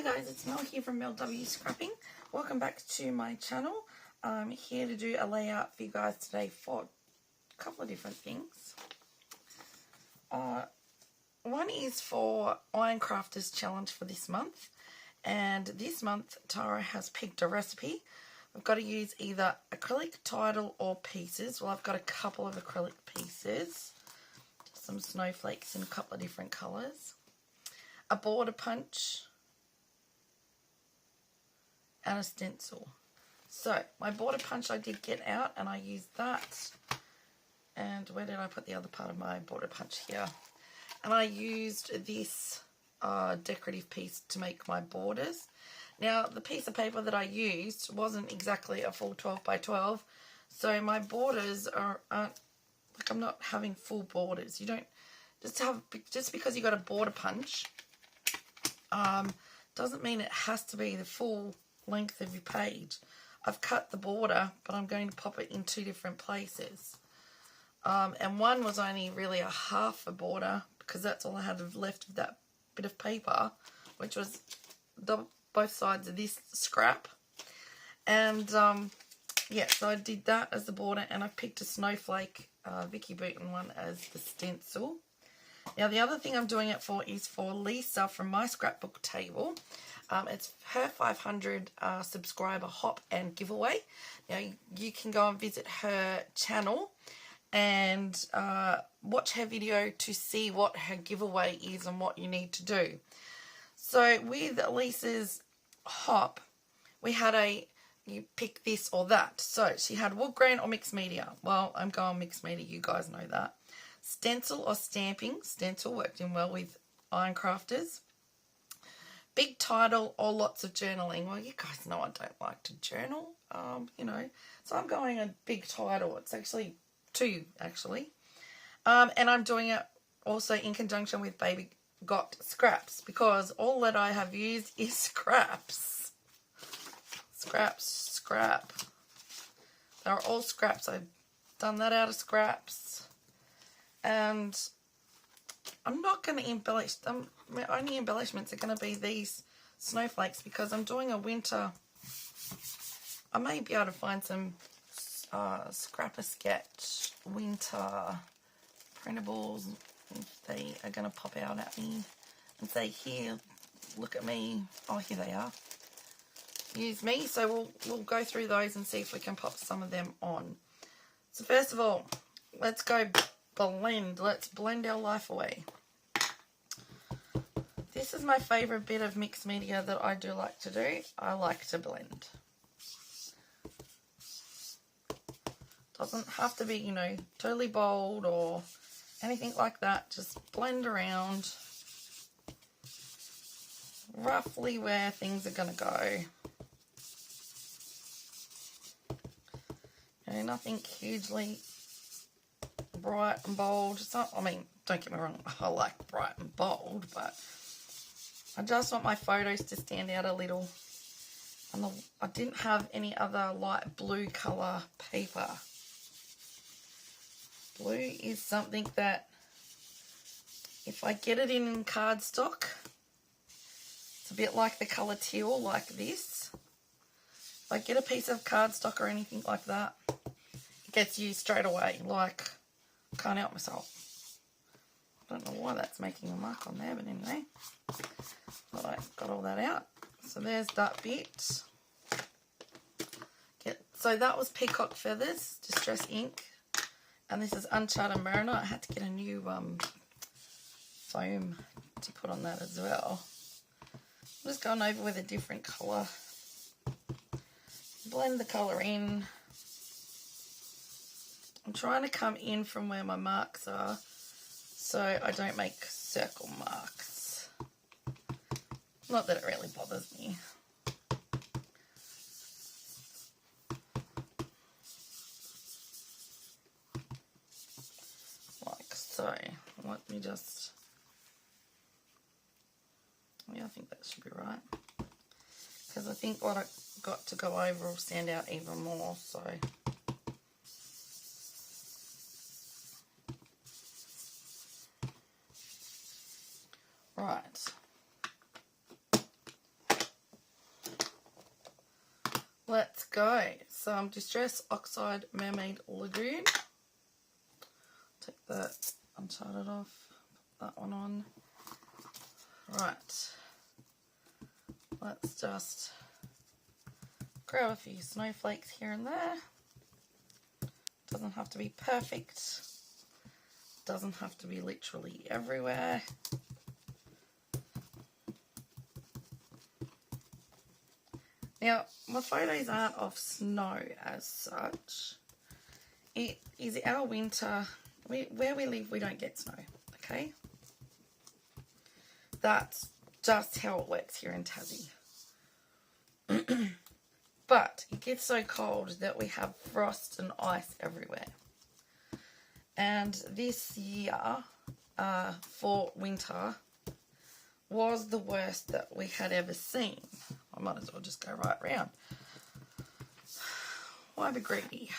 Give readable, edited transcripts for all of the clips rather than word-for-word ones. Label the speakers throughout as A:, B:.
A: guys, it's Mel here from Mel W Scrapping. Welcome back to my channel. I'm here to do a layout for you guys today for a couple of different things. One is for Ironcrafter's challenge for this month, and this month Tara has picked a recipe. I've got to use either acrylic, tidal or pieces. Well, I've got a couple of acrylic pieces, some snowflakes in a couple of different colours, a border punch and a stencil. So my border punch I did get out and I used that. And where did I put the other part of my border punch? Here. And I used this decorative piece to make my borders. Now the piece of paper that I used wasn't exactly a full 12 by 12, so my borders aren't like, I'm not having full borders. You don't just because you got a border punch doesn't mean it has to be the full length of your page. I've cut the border, but I'm going to pop it in two different places. And one was only really a half a border because that's all I had left of that bit of paper, which was both sides of this scrap. And yeah, so I did that as the border, and I picked a snowflake Vicky Booten one as the stencil. Now the other thing I'm doing it for is for Lisa from my scrapbook table. It's her 500 subscriber hop and giveaway. Now you can go and visit her channel and watch her video to see what her giveaway is and what you need to do. So with Lisa's hop, we had you pick this or that. So she had wood grain or mixed media. Well, I'm going mixed media, you guys know that. Stencil or stamping. Stencil worked in well with Ironcrafters. Big title or lots of journaling. Well, you guys know I don't like to journal, you know. So I'm going a big title. It's actually two, actually. And I'm doing it also in conjunction with Baby Got Scraps, because all that I have used is scraps. Scrap. They're all scraps. I've done that out of scraps. And I'm not going to embellish them. My only embellishments are going to be these snowflakes because I'm doing a winter. I may be able to find some Scrapper Sketch winter printables if they are going to pop out at me and say, here, look at me. Oh, here they are. Use me. So we'll go through those and see if we can pop some of them on. So first of all, let's go blend. Let's blend our life away. This is my favourite bit of mixed media that I do like to do. I like to blend. Doesn't have to be, you know, totally bold or anything like that. Just blend around roughly where things are going to go. You know, nothing hugely bright and bold. It's not, I mean, don't get me wrong, I like bright and bold, but I just want my photos to stand out a little. And I didn't have any other light blue colour paper. Blue is something that if I get it in cardstock, it's a bit like the colour teal, like this. If I get a piece of cardstock or anything like that, it gets used straight away. Like, I can't help myself. I don't know why that's making a mark on there, but anyway. But I got all that out. So there's that bit. So that was Peacock Feathers, Distress Ink. And this is Uncharted Mariner. I had to get a new foam to put on that as well. I'm just going over with a different colour. Blend the colour in. I'm trying to come in from where my marks are so I don't make circle marks. Not that it really bothers me. Like so. Let me just... Yeah, I think that should be right. Because I think what I got to go over will stand out even more, so... Right. let's go. Some Distress Oxide Mermaid Lagoon. Take that Uncharted off, put that one on. Right, let's just grab a few snowflakes here and there. Doesn't have to be perfect. Doesn't have to be literally everywhere. Now, my photos aren't of snow as such. It is our winter. Where we live, we don't get snow, okay? That's just how it works here in Tassie. But it gets so cold that we have frost and ice everywhere. And this year, for winter, was the worst that we had ever seen. I might as well just go right round. Why be greedy?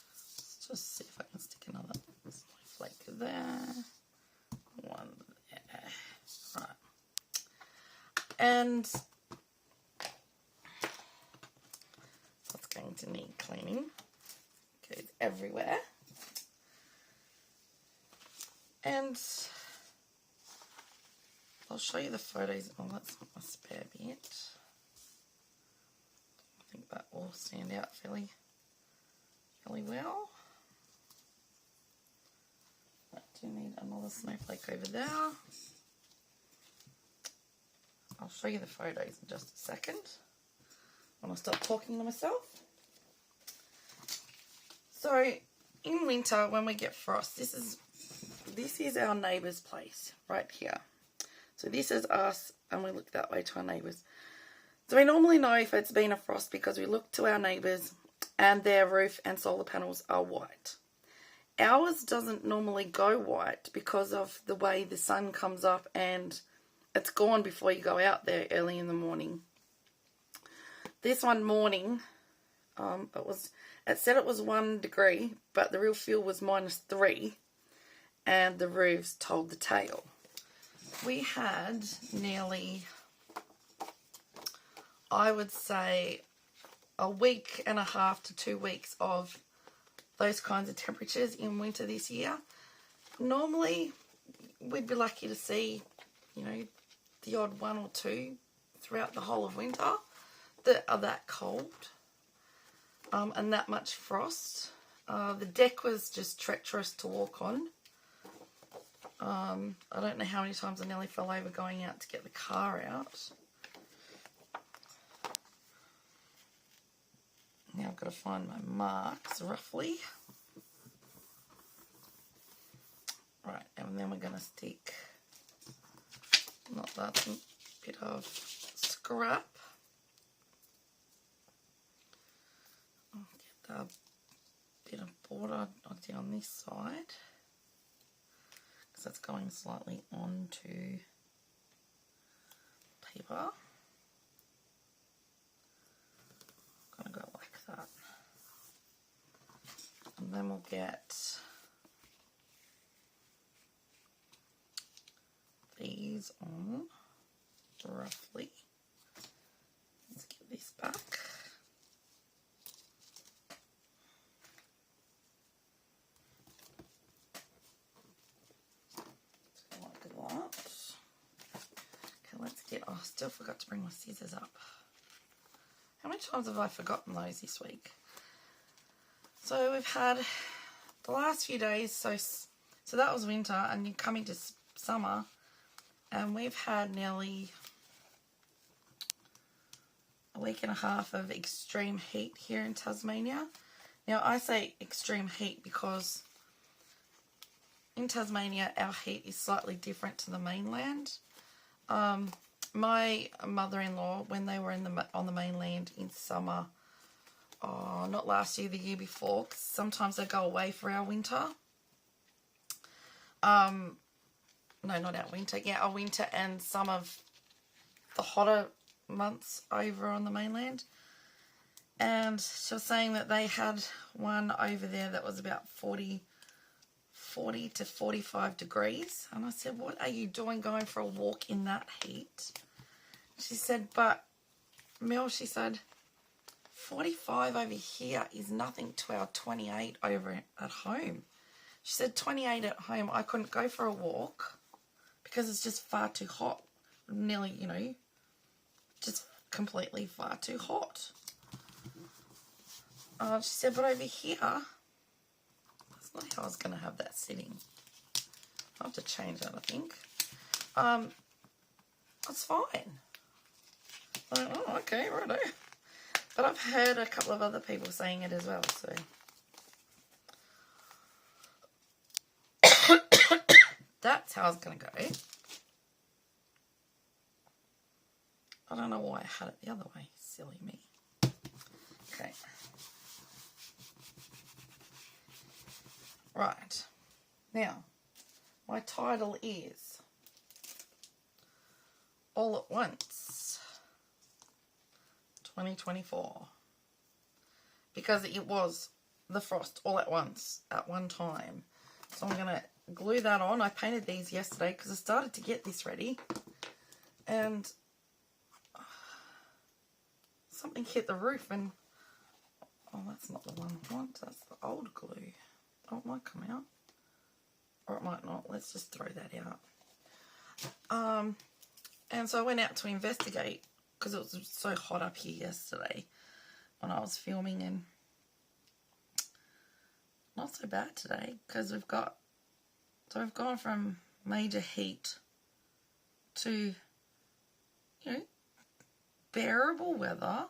A: Let's just see if I can stick another snowflake there. One there. Right. And that's going to need cleaning. It goes everywhere. And I'll show you the photos. Oh, that's not my spare bit. I think that will stand out fairly well. I do need another snowflake over there. I'll show you the photos in just a second when I stop talking to myself. So in winter when we get frost, this is our neighbour's place right here. So this is us, and we look that way to our neighbours. So we normally know if it's been a frost because we look to our neighbours and their roof and solar panels are white. Ours doesn't normally go white because of the way the sun comes up and it's gone before you go out there early in the morning. This one morning, it said it was 1 degree, but the real feel was -3, and the roofs told the tale. We had nearly, I would say, a week and a half to 2 weeks of those kinds of temperatures in winter this year. Normally, we'd be lucky to see, the odd 1 or 2 throughout the whole of winter that are that cold and that much frost. The deck was just treacherous to walk on. I don't know how many times I nearly fell over going out to get the car out. Now I've got to find my marks roughly. Right, and then we're going to stick, not that, a bit of scrap. I'll get the bit of border on this side, because that's going slightly onto paper. I'm going to go like that. And then we'll get these on roughly. Let's get this back. Like that. Okay, let's get, I still forgot to bring my scissors up. How many times have I forgotten those this week? So we've had the last few days, so that was winter, and you come into summer, and we've had nearly a week and a half of extreme heat here in Tasmania. Now I say extreme heat because in Tasmania our heat is slightly different to the mainland. My mother-in-law, when they were on the mainland in summer, not last year, the year before, 'cause sometimes they go away for our winter. No, not our winter. Yeah, our winter and some of the hotter months over on the mainland. And she was saying that they had one over there that was about 40 to 45 degrees. And I said, what are you doing going for a walk in that heat? She said, but Mel, she said, 45 over here is nothing to our 28 over at home. She said 28 at home, I couldn't go for a walk because it's just far too hot. Nearly, you know, just completely far too hot. She said, but over here, that's not how I was going to have that sitting. I'll have to change that, I think. That's fine. I'm like, oh, okay, righto. But I've heard a couple of other people saying it as well, so. That's how it's going to go. I don't know why I had it the other way. Silly me. Okay. Right. Now, my title is All at Once 2024. Because it was the frost all at once at one time. So I'm going to glue that on. I painted these yesterday because I started to get this ready. And something hit the roof and... Oh, that's not the one I want. That's the old glue. Oh, it might come out. Or it might not. Let's just throw that out. And so I went out to investigate because it was so hot up here yesterday when I was filming, and not so bad today because we've gone from major heat to, you know, bearable weather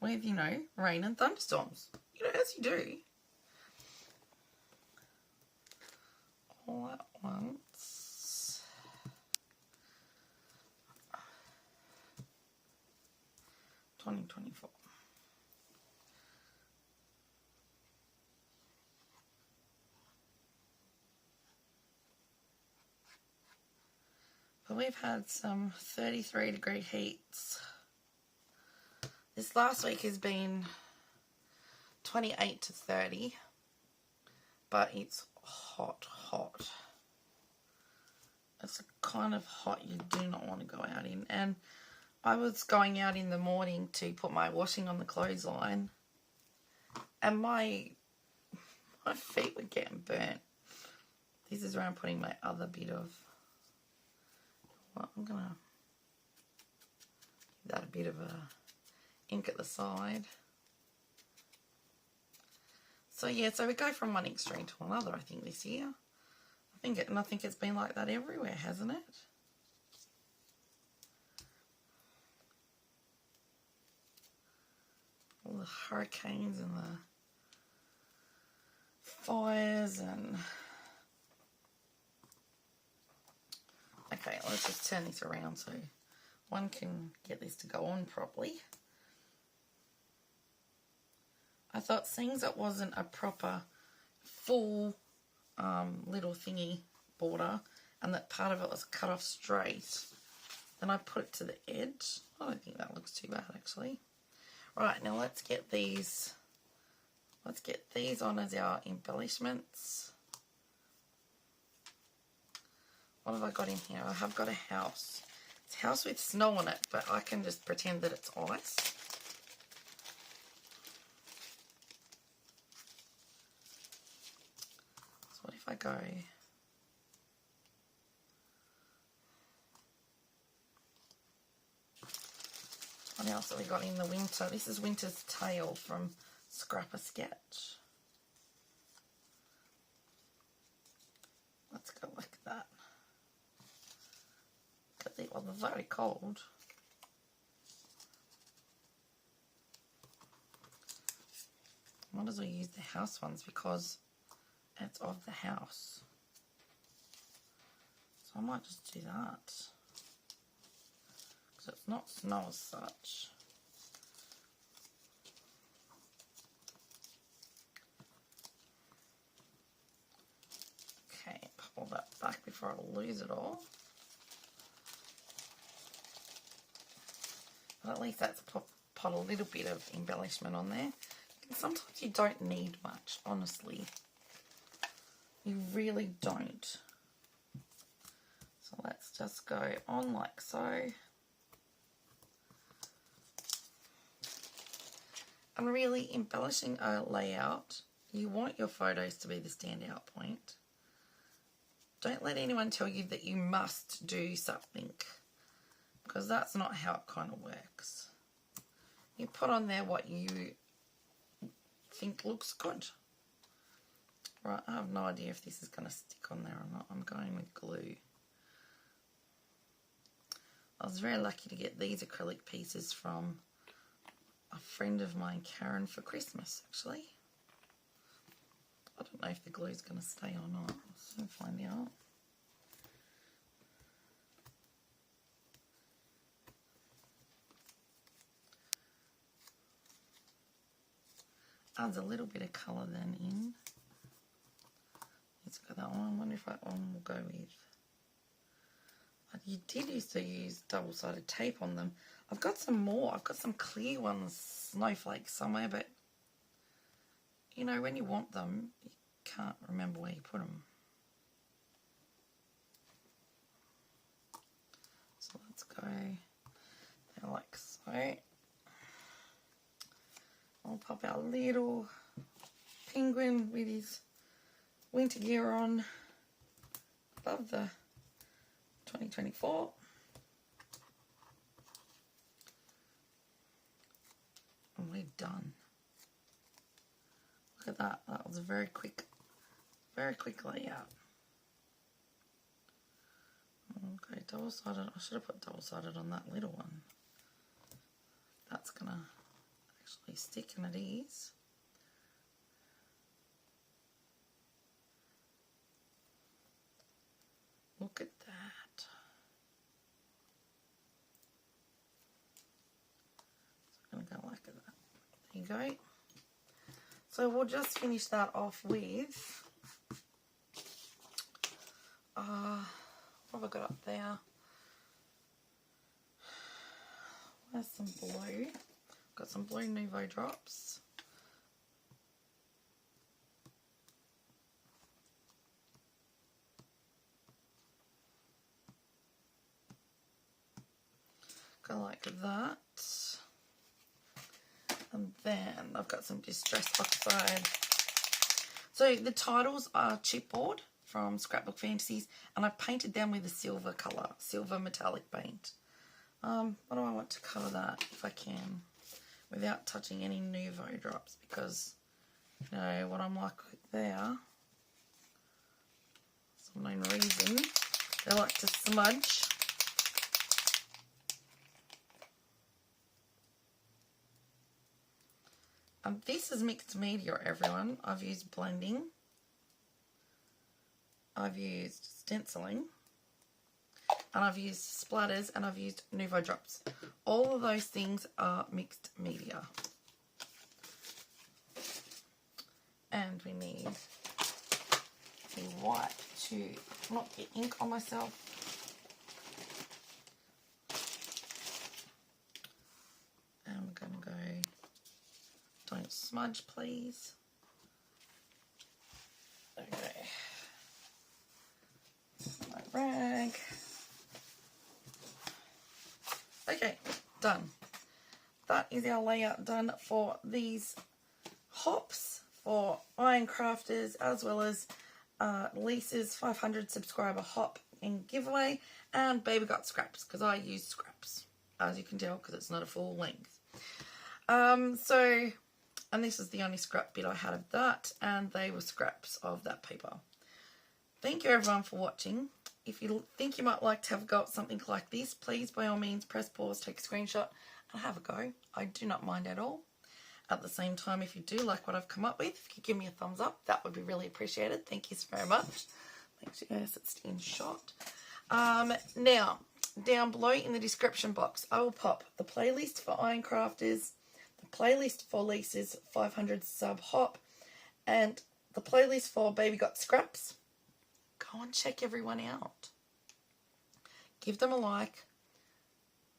A: with, you know, rain and thunderstorms. You know, as you do. All at once. $20.24. But we've had some 33-degree heats. This last week has been 28 to 30, but it's hot. It's the kind of hot you do not want to go out in. And I was going out in the morning to put my washing on the clothesline, and my feet were getting burnt. This is where I'm putting my other bit of... Well, I'm going to give that a bit of a ink at the side. So yeah, so we go from one extreme to another, I think, this year. I think it's been like that everywhere, hasn't it? All the hurricanes and the fires and... Okay, let's just turn this around so one can get this to go on properly. I thought, seeing as it wasn't a proper full little thingy border and that part of it was cut off straight, then I put it to the edge. I don't think that looks too bad, actually. Right, now let's get these on as our embellishments. What have I got in here? I have got a house. It's a house with snow on it, but I can just pretend that it's ice. So what if I go... What else have we got in the winter? This is Winter's Tale from Scrapper Sketch. Let's go like that. Well, they're very cold. Might as well use the house ones because it's of the house. So I might just do that. Because it's not snow as such. Okay, pop all that back before I lose it all. But at least that's put a little bit of embellishment on there. And sometimes you don't need much, honestly. You really don't. So let's just go on like so. And really, embellishing a layout, you want your photos to be the standout point. Don't let anyone tell you that you must do something, because that's not how it kind of works. You put on there what you think looks good. Right, I have no idea if this is going to stick on there or not. I'm going with glue. I was very lucky to get these acrylic pieces from a friend of mine, Karen, for Christmas, actually. I don't know if the glue is going to stay or not. We'll soon find out. Adds a little bit of colour then in. Let's go that one. I wonder if that one will go with. You did used to use double-sided tape on them. I've got some more. I've got some clear ones, snowflakes somewhere, but you know, when you want them, you can't remember where you put them. So let's go there like so. I'll pop our little penguin with his winter gear on above the 2024. And we're done. Look at that. That was a very quick layout. Okay, double-sided. I should have put double-sided on that little one. That's gonna actually stick, and it is. Look at that. So I'm going to go like that. There you go. So we'll just finish that off with, what have I got up there? Where's some blue? Got some blue Nouveau drops. Go like that. And then I've got some distress oxide. So the titles are chipboard from Scrapbook Fantasies, and I painted them with a silver colour, silver metallic paint. What do I want to colour that if I can, without touching any Nouveau drops, because you know what I'm like there. Some known reason they like to smudge. This is mixed media, everyone. I've used blending. I've used stenciling. And I've used splatters, and I've used Nouveau drops. All of those things are mixed media. And we need the white to not get ink on myself. And we're going to go, don't smudge please. Okay. My rag. Okay, done. That is our layout done for these hops for Iron Crafters, as well as Lisa's 500 subscriber hop and giveaway, and Baby Got Scraps, because I use scraps, as you can tell, because it's not a full length. And this is the only scrap bit I had of that, and they were scraps of that paper. Thank you everyone for watching. If you think you might like to have a go at something like this, please by all means press pause, take a screenshot and have a go. I do not mind at all. At the same time, if you do like what I've come up with, if you could give me a thumbs up, that would be really appreciated. Thank you so very much. Make sure it's in shot. Now, down below in the description box, I will pop the playlist for Iron Crafters, the playlist for Lisa's 500 sub hop, and the playlist for Baby Got Scraps. Go and check everyone out. Give them a like,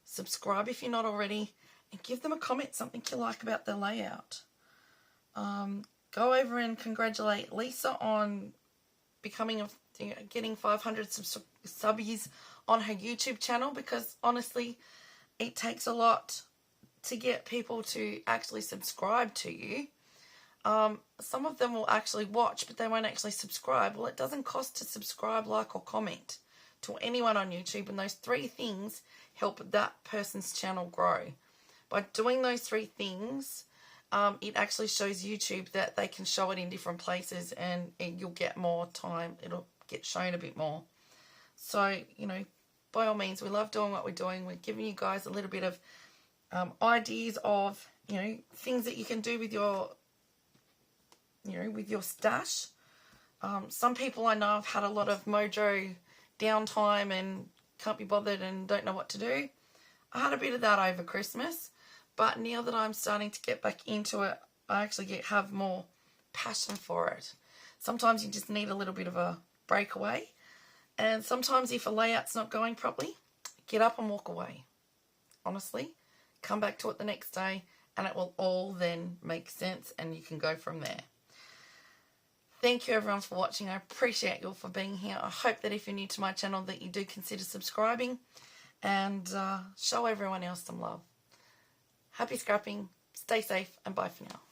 A: subscribe if you're not already, and give them a comment, something you like about their layout. Go over and congratulate Lisa on getting 500 subbies on her YouTube channel, because honestly, it takes a lot to get people to actually subscribe to you. Some of them will actually watch, but they won't actually subscribe. Well, it doesn't cost to subscribe, like, or comment to anyone on YouTube, and those 3 things help that person's channel grow. By doing those 3 things, it actually shows YouTube that they can show it in different places, and you'll get more time. It'll get shown a bit more. So, you know, by all means, we love doing what we're doing. We're giving you guys a little bit of ideas of, you know, things that you can do with your, you know, with your stash. Some people I know have had a lot of mojo downtime and can't be bothered and don't know what to do. I had a bit of that over Christmas, but now that I'm starting to get back into it, I actually have more passion for it. Sometimes you just need a little bit of a breakaway, and sometimes if a layout's not going properly, get up and walk away. Honestly, come back to it the next day and it will all then make sense, and you can go from there. Thank you everyone for watching. I appreciate you all for being here. I hope that if you're new to my channel that you do consider subscribing and show everyone else some love. Happy scrapping, stay safe, and bye for now.